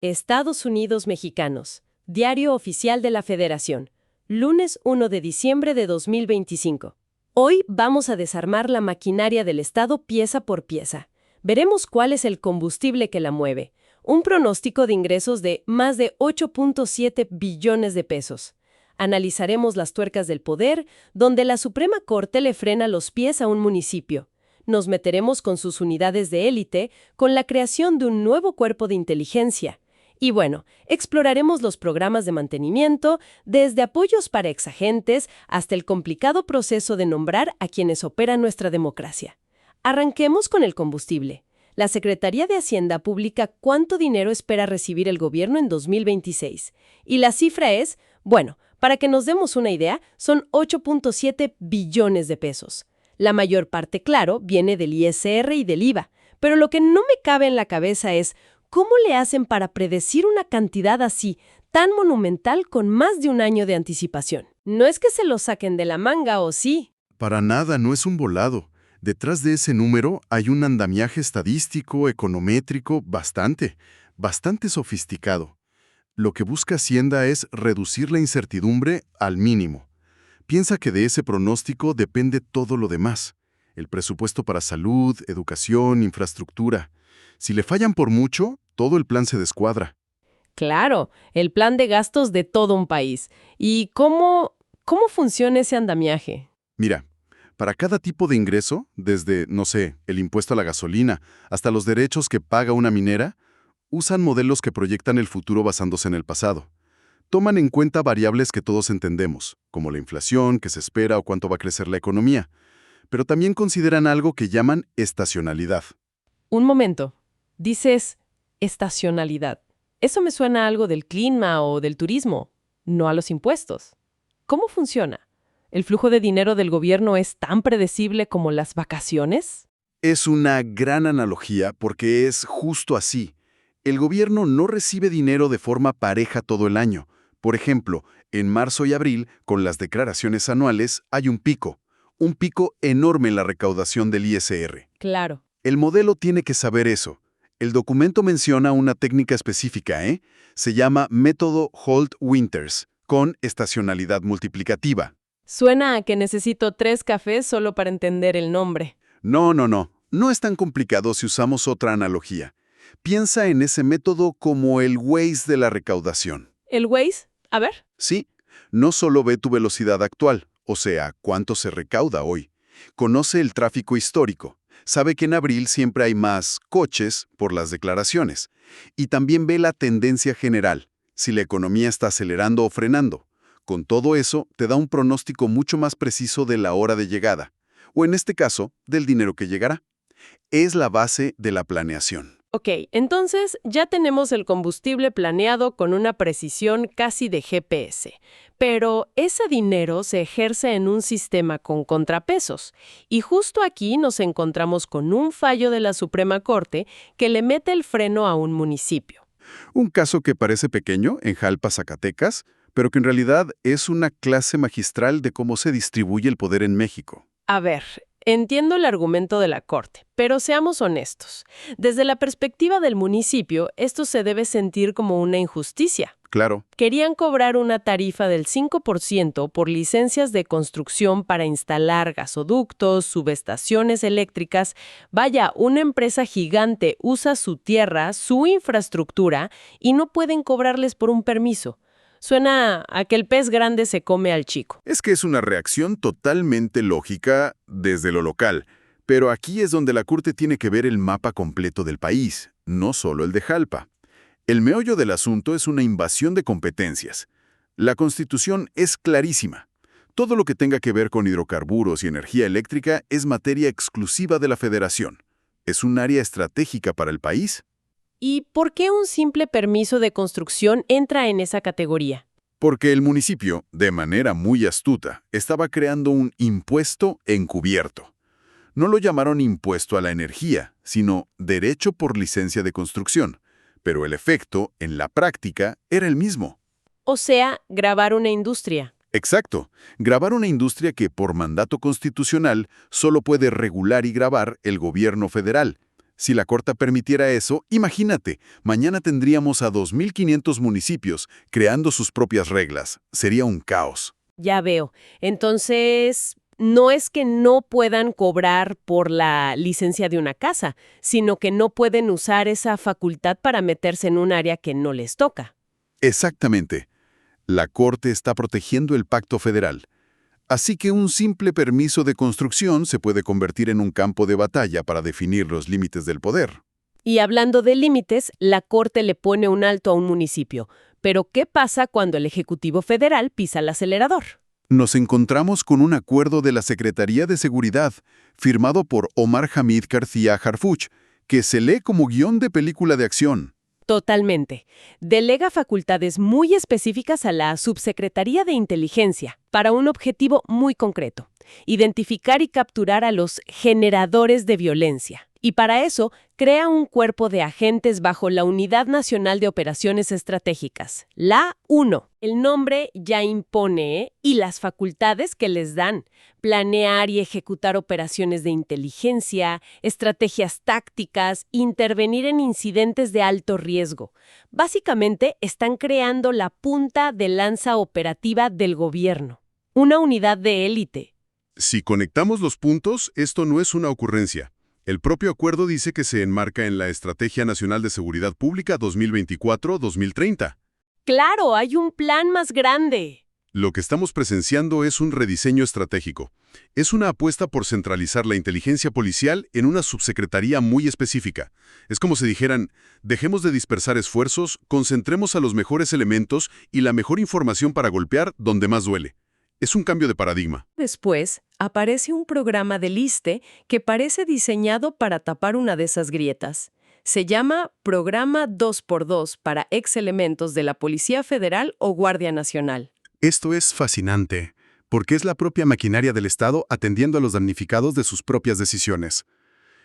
Estados Unidos Mexicanos. Diario Oficial de la Federación. Lunes 1 de diciembre de 2025. Hoy vamos a desarmar la maquinaria del Estado pieza por pieza. Veremos cuál es el combustible que la mueve. Un pronóstico de ingresos de más de 8.7 billones de pesos. Analizaremos las tuercas del poder, donde la Suprema Corte le frena los pies a un municipio. Nos meteremos con sus unidades de élite, con la creación de un nuevo cuerpo de inteligencia. Y bueno, exploraremos los programas de mantenimiento, desde apoyos para exagentes hasta el complicado proceso de nombrar a quienes operan nuestra democracia. Arranquemos con el combustible. La Secretaría de Hacienda publica cuánto dinero espera recibir el gobierno en 2026. Y la cifra es, bueno, para que nos demos una idea, son 8.7 billones de pesos. La mayor parte, claro, viene del ISR y del IVA. Pero lo que no me cabe en la cabeza es, ¿cómo le hacen para predecir una cantidad así, tan monumental, con más de un año de anticipación? No es que se lo saquen de la manga, ¿o sí? Para nada, no es un volado. Detrás de ese número hay un andamiaje estadístico, econométrico, bastante sofisticado. Lo que busca Hacienda es reducir la incertidumbre al mínimo. Piensa que de ese pronóstico depende todo lo demás. El presupuesto para salud, educación, infraestructura. Si le fallan por mucho, todo el plan se descuadra. Claro, el plan de gastos de todo un país. ¿Y cómo funciona ese andamiaje? Mira, para cada tipo de ingreso, desde, no sé, el impuesto a la gasolina, hasta los derechos que paga una minera, usan modelos que proyectan el futuro basándose en el pasado. Toman en cuenta variables que todos entendemos, como la inflación, que se espera o cuánto va a crecer la economía, pero también consideran algo que llaman estacionalidad. Un momento. Dices estacionalidad. Eso me suena a algo del clima o del turismo, no a los impuestos. ¿Cómo funciona? ¿El flujo de dinero del gobierno es tan predecible como las vacaciones? Es una gran analogía porque es justo así. El gobierno no recibe dinero de forma pareja todo el año. Por ejemplo, en marzo y abril, con las declaraciones anuales, hay un pico enorme en la recaudación del ISR. Claro. El modelo tiene que saber eso. El documento menciona una técnica específica, Se llama método Holt-Winters, con estacionalidad multiplicativa. Suena a que necesito 3 cafés solo para entender el nombre. No. No es tan complicado si usamos otra analogía. Piensa en ese método como el Waze de la recaudación. ¿El Waze? A ver. Sí, no solo ve tu velocidad actual, o sea, cuánto se recauda hoy. Conoce el tráfico histórico. Sabe que en abril siempre hay más coches por las declaraciones. Y también ve la tendencia general, si la economía está acelerando o frenando. Con todo eso, te da un pronóstico mucho más preciso de la hora de llegada, o en este caso, del dinero que llegará. Es la base de la planeación. Ok, entonces ya tenemos el combustible planeado con una precisión casi de GPS. Pero ese dinero se ejerce en un sistema con contrapesos. Y justo aquí nos encontramos con un fallo de la Suprema Corte que le mete el freno a un municipio. Un caso que parece pequeño en Jalpa, Zacatecas, pero que en realidad es una clase magistral de cómo se distribuye el poder en México. A ver, entiendo el argumento de la Corte, pero seamos honestos. Desde la perspectiva del municipio, esto se debe sentir como una injusticia. Claro. Querían cobrar una tarifa del 5% por licencias de construcción para instalar gasoductos, subestaciones eléctricas. Vaya, una empresa gigante usa su tierra, su infraestructura, y no pueden cobrarles por un permiso. Suena a que el pez grande se come al chico. Es que es una reacción totalmente lógica desde lo local, pero aquí es donde la Corte tiene que ver el mapa completo del país, no solo el de Jalpa. El meollo del asunto es una invasión de competencias. La Constitución es clarísima. Todo lo que tenga que ver con hidrocarburos y energía eléctrica es materia exclusiva de la Federación. Es un área estratégica para el país. ¿Y por qué un simple permiso de construcción entra en esa categoría? Porque el municipio, de manera muy astuta, estaba creando un impuesto encubierto. No lo llamaron impuesto a la energía, sino derecho por licencia de construcción. Pero el efecto, en la práctica, era el mismo. O sea, gravar una industria. Exacto. Gravar una industria que, por mandato constitucional, solo puede regular y gravar el gobierno federal. Si la Corte permitiera eso, imagínate, mañana tendríamos a 2.500 municipios creando sus propias reglas. Sería un caos. Ya veo. Entonces, no es que no puedan cobrar por la licencia de una casa, sino que no pueden usar esa facultad para meterse en un área que no les toca. Exactamente. La Corte está protegiendo el pacto federal. Así que un simple permiso de construcción se puede convertir en un campo de batalla para definir los límites del poder. Y hablando de límites, la Corte le pone un alto a un municipio. Pero, ¿qué pasa cuando el Ejecutivo Federal pisa el acelerador? Nos encontramos con un acuerdo de la Secretaría de Seguridad, firmado por Omar Hamid García Harfuch, que se lee como guión de película de acción. Totalmente. Delega facultades muy específicas a la Subsecretaría de Inteligencia para un objetivo muy concreto: identificar y capturar a los generadores de violencia. Y para eso, crea un cuerpo de agentes bajo la Unidad Nacional de Operaciones Estratégicas, la UNO. El nombre ya impone, ¿eh? Y las facultades que les dan: planear y ejecutar operaciones de inteligencia, estrategias tácticas, intervenir en incidentes de alto riesgo. Básicamente, están creando la punta de lanza operativa del gobierno. Una unidad de élite. Si conectamos los puntos, esto no es una ocurrencia. El propio acuerdo dice que se enmarca en la Estrategia Nacional de Seguridad Pública 2024-2030. ¡Claro, hay un plan más grande! Lo que estamos presenciando es un rediseño estratégico. Es una apuesta por centralizar la inteligencia policial en una subsecretaría muy específica. Es como si dijeran: dejemos de dispersar esfuerzos, concentremos a los mejores elementos y la mejor información para golpear donde más duele. Es un cambio de paradigma. Después, aparece un programa del ISSSTE que parece diseñado para tapar una de esas grietas. Se llama Programa 2x2 para ex elementos de la Policía Federal o Guardia Nacional. Esto es fascinante, porque es la propia maquinaria del Estado atendiendo a los damnificados de sus propias decisiones.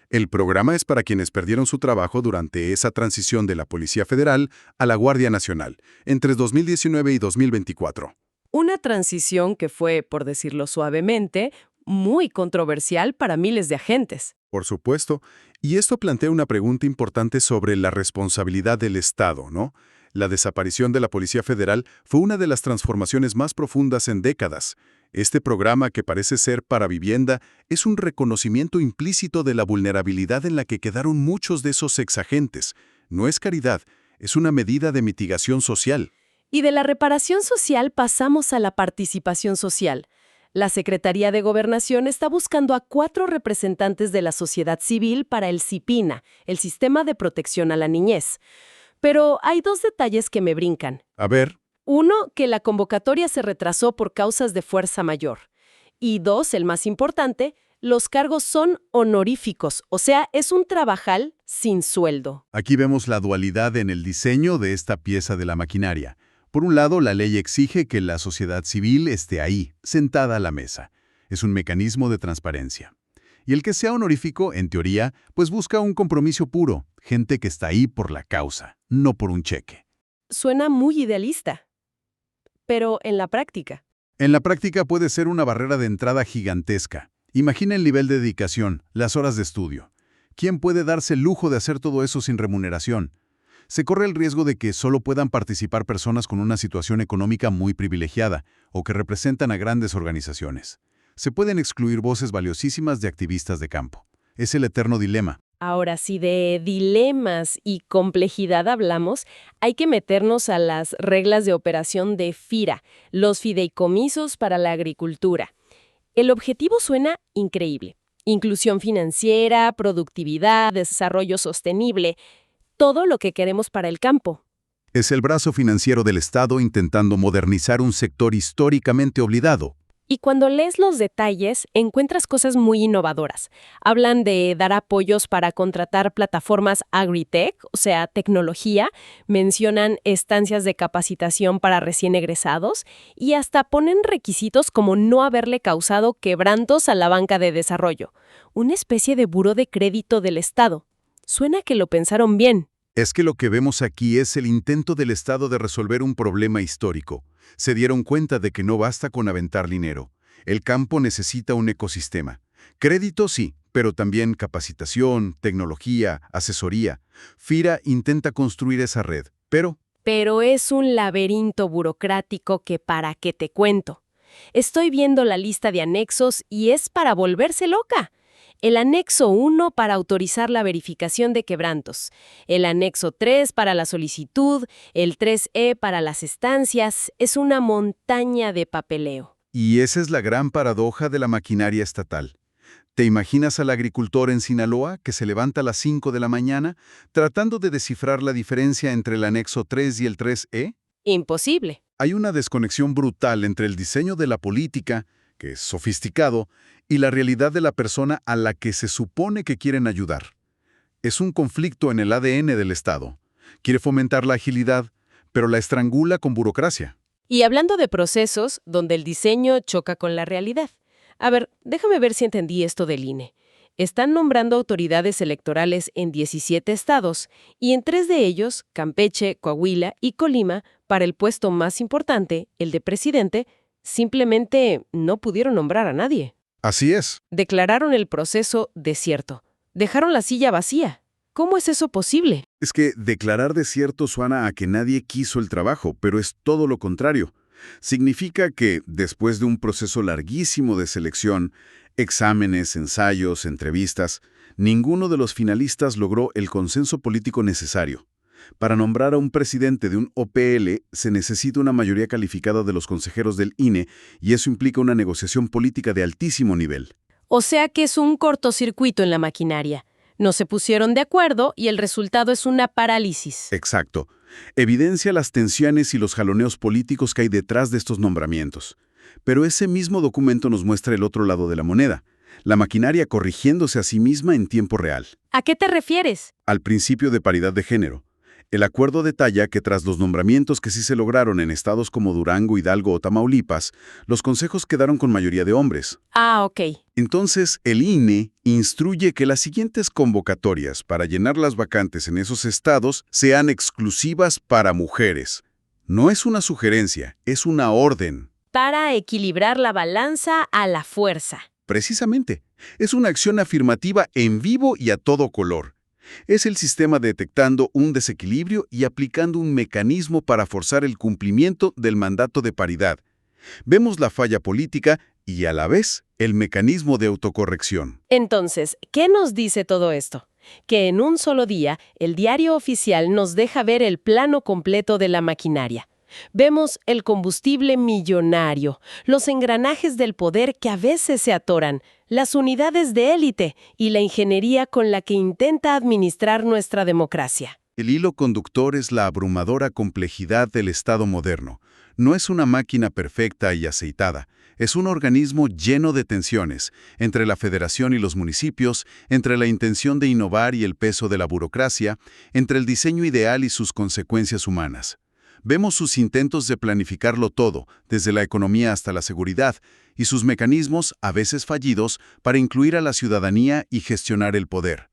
El programa es para quienes perdieron su trabajo durante esa transición de la Policía Federal a la Guardia Nacional, entre 2019 y 2024. Una transición que fue, por decirlo suavemente, muy controversial para miles de agentes. Por supuesto, y esto plantea una pregunta importante sobre la responsabilidad del Estado, ¿no? La desaparición de la Policía Federal fue una de las transformaciones más profundas en décadas. Este programa, que parece ser para vivienda, es un reconocimiento implícito de la vulnerabilidad en la que quedaron muchos de esos exagentes. No es caridad, es una medida de mitigación social. Y de la reparación social pasamos a la participación social. La Secretaría de Gobernación está buscando a 4 representantes de la sociedad civil para el SIPINA, el Sistema de Protección a la Niñez. Pero hay 2 detalles que me brincan. A ver. 1, que la convocatoria se retrasó por causas de fuerza mayor. Y 2, el más importante, los cargos son honoríficos, o sea, es un trabajal sin sueldo. Aquí vemos la dualidad en el diseño de esta pieza de la maquinaria. Por un lado, la ley exige que la sociedad civil esté ahí, sentada a la mesa. Es un mecanismo de transparencia. Y el que sea honorífico, en teoría, pues busca un compromiso puro, gente que está ahí por la causa, no por un cheque. Suena muy idealista. Pero en la práctica. En la práctica puede ser una barrera de entrada gigantesca. Imagina el nivel de dedicación, las horas de estudio. ¿Quién puede darse el lujo de hacer todo eso sin remuneración? Se corre el riesgo de que solo puedan participar personas con una situación económica muy privilegiada o que representan a grandes organizaciones. Se pueden excluir voces valiosísimas de activistas de campo. Es el eterno dilema. Ahora, si de dilemas y complejidad hablamos, hay que meternos a las reglas de operación de FIRA, los fideicomisos para la agricultura. El objetivo suena increíble: inclusión financiera, productividad, desarrollo sostenible, todo lo que queremos para el campo. Es el brazo financiero del Estado intentando modernizar un sector históricamente olvidado. Y cuando lees los detalles, encuentras cosas muy innovadoras. Hablan de dar apoyos para contratar plataformas agritech, o sea, tecnología, mencionan estancias de capacitación para recién egresados y hasta ponen requisitos como no haberle causado quebrantos a la banca de desarrollo, una especie de buró de crédito del Estado. Suena que lo pensaron bien. Es que lo que vemos aquí es el intento del Estado de resolver un problema histórico. Se dieron cuenta de que no basta con aventar dinero. El campo necesita un ecosistema. Crédito sí, pero también capacitación, tecnología, asesoría. FIRA intenta construir esa red, pero Pero es un laberinto burocrático que para qué te cuento. Estoy viendo la lista de anexos y es para volverse loca. El anexo 1 para autorizar la verificación de quebrantos, el anexo 3 para la solicitud, el 3E para las estancias, es una montaña de papeleo. y esa es la gran paradoja de la maquinaria estatal. ¿Te imaginas al agricultor en Sinaloa que se levanta a las 5 de la mañana tratando de descifrar la diferencia entre el anexo 3 y el 3E? Imposible. Hay una desconexión brutal entre el diseño de la política, que es sofisticado, y la realidad de la persona a la que se supone que quieren ayudar. Es un conflicto en el ADN del Estado. Quiere fomentar la agilidad, pero la estrangula con burocracia. Y hablando de procesos donde el diseño choca con la realidad. A ver, déjame ver si entendí esto del INE. Están nombrando autoridades electorales en 17 estados y en 3 de ellos, Campeche, Coahuila y Colima, para el puesto más importante, el de presidente, simplemente no pudieron nombrar a nadie. Así es. Declararon el proceso desierto. Dejaron la silla vacía. ¿Cómo es eso posible? Es que declarar desierto suena a que nadie quiso el trabajo, pero es todo lo contrario. Significa que, después de un proceso larguísimo de selección, exámenes, ensayos, entrevistas, ninguno de los finalistas logró el consenso político necesario. Para nombrar a un presidente de un OPL se necesita una mayoría calificada de los consejeros del INE y eso implica una negociación política de altísimo nivel. O sea que es un cortocircuito en la maquinaria. No se pusieron de acuerdo y el resultado es una parálisis. Exacto. Evidencia las tensiones y los jaloneos políticos que hay detrás de estos nombramientos. Pero ese mismo documento nos muestra el otro lado de la moneda, la maquinaria corrigiéndose a sí misma en tiempo real. ¿A qué te refieres? Al principio de paridad de género. El acuerdo detalla que tras los nombramientos que sí se lograron en estados como Durango, Hidalgo o Tamaulipas, los consejos quedaron con mayoría de hombres. Ah, ok. Entonces, el INE instruye que las siguientes convocatorias para llenar las vacantes en esos estados sean exclusivas para mujeres. No es una sugerencia, es una orden. Para equilibrar la balanza a la fuerza. Precisamente, es una acción afirmativa en vivo y a todo color. Es el sistema detectando un desequilibrio y aplicando un mecanismo para forzar el cumplimiento del mandato de paridad. Vemos la falla política y a la vez el mecanismo de autocorrección. Entonces, ¿qué nos dice todo esto? Que en un solo día, el diario oficial nos deja ver el plano completo de la maquinaria. Vemos el combustible millonario, los engranajes del poder que a veces se atoran, las unidades de élite y la ingeniería con la que intenta administrar nuestra democracia. El hilo conductor es la abrumadora complejidad del Estado moderno. No es una máquina perfecta y aceitada, es un organismo lleno de tensiones, entre la federación y los municipios, entre la intención de innovar y el peso de la burocracia, entre el diseño ideal y sus consecuencias humanas. Vemos sus intentos de planificarlo todo, desde la economía hasta la seguridad, y sus mecanismos, a veces fallidos, para incluir a la ciudadanía y gestionar el poder.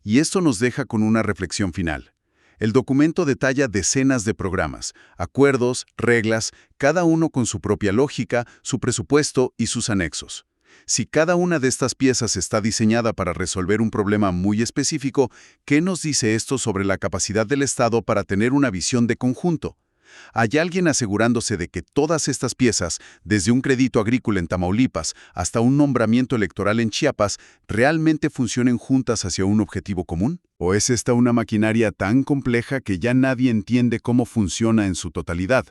Y esto nos deja con una reflexión final. El documento detalla decenas de programas, acuerdos, reglas, cada uno con su propia lógica, su presupuesto y sus anexos. Si cada una de estas piezas está diseñada para resolver un problema muy específico, ¿qué nos dice esto sobre la capacidad del Estado para tener una visión de conjunto? ¿Hay alguien asegurándose de que todas estas piezas, desde un crédito agrícola en Tamaulipas hasta un nombramiento electoral en Chiapas, realmente funcionen juntas hacia un objetivo común? ¿O es esta una maquinaria tan compleja que ya nadie entiende cómo funciona en su totalidad?